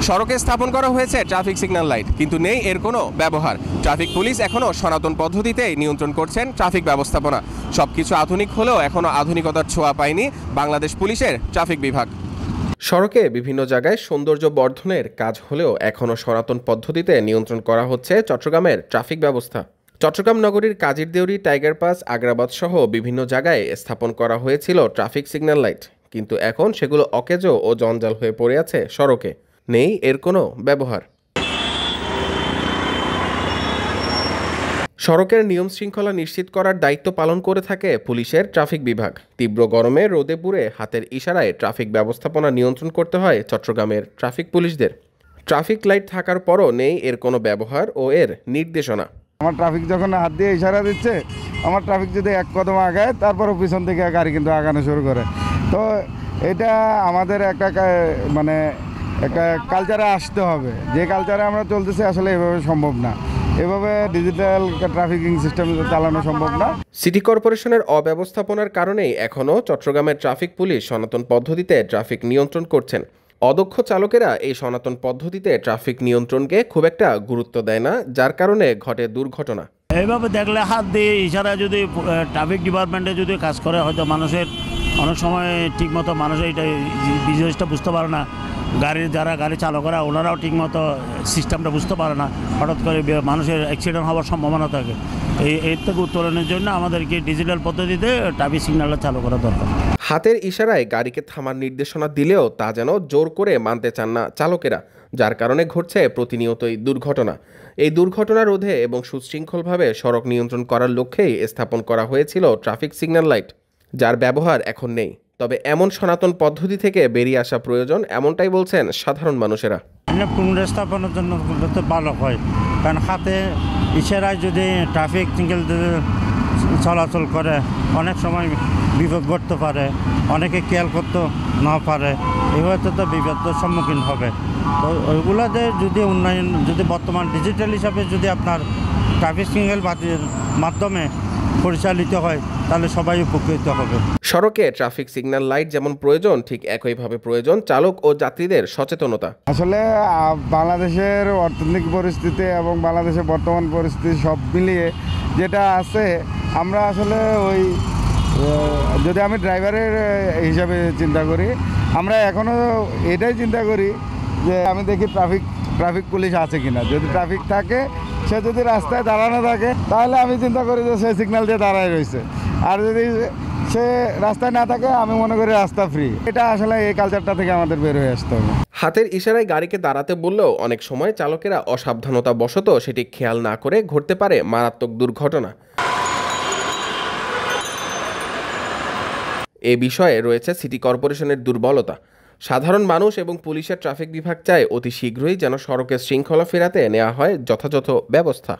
সড়কে স্থাপন করা হয়েছে ট্রাফিক সিগন্যাল লাইট, কিন্তু নেই এর কোনো ব্যবহার। ট্রাফিক পুলিশ এখনও সনাতন পদ্ধতিতেই নিয়ন্ত্রণ করছেন ট্রাফিক ব্যবস্থাপনা। সবকিছু আধুনিক হলেও এখনও আধুনিকতার ছোঁয়া পায়নি বাংলাদেশ পুলিশের ট্রাফিক বিভাগ। সড়কে বিভিন্ন জায়গায় সৌন্দর্য বর্ধনের কাজ হলেও এখনও সনাতন পদ্ধতিতে নিয়ন্ত্রণ করা হচ্ছে চট্টগ্রামের ট্রাফিক ব্যবস্থা। চট্টগ্রাম নগরীর কাজীর দেউরি, টাইগার পাস, আগ্রাবাদ সহ বিভিন্ন জায়গায় স্থাপন করা হয়েছিল ট্রাফিক সিগন্যাল লাইট, কিন্তু এখন সেগুলো অকেজো ও জঞ্জাল হয়ে পড়ে আছে সড়কে। নেই এর কোনো ব্যবহার। সড়কের নিয়ম শৃঙ্খলা নিশ্চিত করার দায়িত্ব পালন করে থাকে পুলিশের ট্রাফিক বিভাগ। তীব্র গরমে রোদে পুড়ে হাতের ইশারায় ট্রাফিক ব্যবস্থাপনা নিয়ন্ত্রণ করতে হয় চট্টগ্রামের ট্রাফিক পুলিশদের। ট্রাফিক লাইট থাকার পরও নেই এর কোনো ব্যবহার ও এর নির্দেশনা। আমার ট্রাফিক যখন হাত দিয়ে ইশারা দিচ্ছে, আমার ট্রাফিক যদি এক কদম আগায় তারপরও পিছন থেকে গাড়ি কিন্তু আগানো শুরু করে। তো এটা আমাদের একটা কালচারে আসতে হবে, যে কালচারে আমরা চলতেছি আসলে এভাবে সম্ভব না, এভাবে ডিজিটাল ট্রাফিকিং সিস্টেম চালানো সম্ভব না। সিটি কর্পোরেশনের অব্যবস্থাপনার কারণেই এখনও চট্টগ্রামের ট্রাফিক পুলিশ সনাতন পদ্ধতিতে ট্রাফিক নিয়ন্ত্রণ করছেন। অদক্ষ চালকেরা এই সনাতন পদ্ধতিতে ট্রাফিক নিয়ন্ত্রণকে খুব একটা গুরুত্ব দেয় না, যার কারণে ঘটে দুর্ঘটনা। এইভাবে দেখলে হাত দিয়ে ইশারা যদি ট্রাফিক ডিপার্টমেন্টে যদি কাজ করে, হয়তো মানুষের অনেক সময় ঠিকমতো মানুষ এইটা বিজনেসটা বুঝতে পারে না। যারা গাড়ি চালকরা ওনারাও ঠিকমতো সিস্টেমটা বুঝতে পারে না, হঠাৎ করে মানুষের অ্যাক্সিডেন্ট হওয়ার সম্ভাবনা থাকে। এর থেকে উত্তরণের জন্য আমাদেরকে ডিজিটাল পদ্ধতিতে ট্রাফিক সিগন্যালটা চালু করা দরকার। হাতের ইশারায় গাড়িকে থামার নির্দেশনা দিলেও তা যেন জোর করে মানতে চান না চালকেরা, যার কারণে ঘটছে প্রতিনিয়তই দুর্ঘটনা। এই দুর্ঘটনা রোধে এবং সুশৃঙ্খলভাবে সড়ক নিয়ন্ত্রণ করার লক্ষ্যেই স্থাপন করা হয়েছিল ট্রাফিক সিগন্যাল লাইট, যার ব্যবহার এখন নেই। তবে এমন সনাতন পদ্ধতি থেকে বেরিয়ে আসা প্রয়োজন, এমনটাই বলছেন সাধারণ মানুষেরা। পুনর্স্থাপনের জন্য ভালো হয়, কারণ হাতে ইশারায় যদি ট্রাফিক সিগন্যাল চলাচল করে অনেক সময় বিপদ ঘটতে পারে, অনেকে খেয়াল করতে না পারে, এভাবে তো বিপদের সম্মুখীন হবে। তো ওইগুলোতে যদি উন্নয়ন, যদি বর্তমান ডিজিটাল হিসাবে যদি আপনার ট্রাফিক সিগন্যাল মাধ্যমে পরিচালিত হয়, তাহলে সবাই উপকৃত হবে। সড়কে ট্রাফিক সিগন্যাল লাইট যেমন প্রয়োজন, ঠিক একইভাবে প্রয়োজন চালক ও যাত্রীদের সচেতনতা। আসলে বাংলাদেশের অর্থনৈতিক পরিস্থিতি এবং বাংলাদেশের বর্তমান পরিস্থিতি সব মিলিয়ে যেটা আছে, আমরা আসলে যদি আমি ড্রাইভারের হিসাবে চিন্তা করি, আমরা এখনও এটাই চিন্তা করি যে আমি দেখি ট্রাফিক পুলিশ আছে কিনা। যদি ট্রাফিক থাকে, সে যদি রাস্তায় দাঁড়ানো থাকে, তাহলে আমি চিন্তা করি যে সে সিগন্যাল দিয়ে দাঁড়ায় রয়েছে। আর যদি সে রাস্তায় না থাকে, আমি মনে করি রাস্তা ফ্রি। এটা আসলে এই কালচারটা থেকে আমাদের বের হয়ে আসতে হবে। হাতের ইশারায় গাড়িকে দাঁড়াতে বললেও অনেক সময় চালকেরা অসাবধানতা বশত সেটি খেয়াল না করে ঘটতে পারে মারাত্মক দুর্ঘটনা। এ বিষয়ে রয়েছে সিটি কর্পোরেশনের দুর্বলতা। সাধারণ মানুষ এবং পুলিশের ট্রাফিক বিভাগ চায় অতি শীঘ্রই যেন সড়কের শৃঙ্খলা ফেরাতে নেওয়া হয় যথাযথ ব্যবস্থা।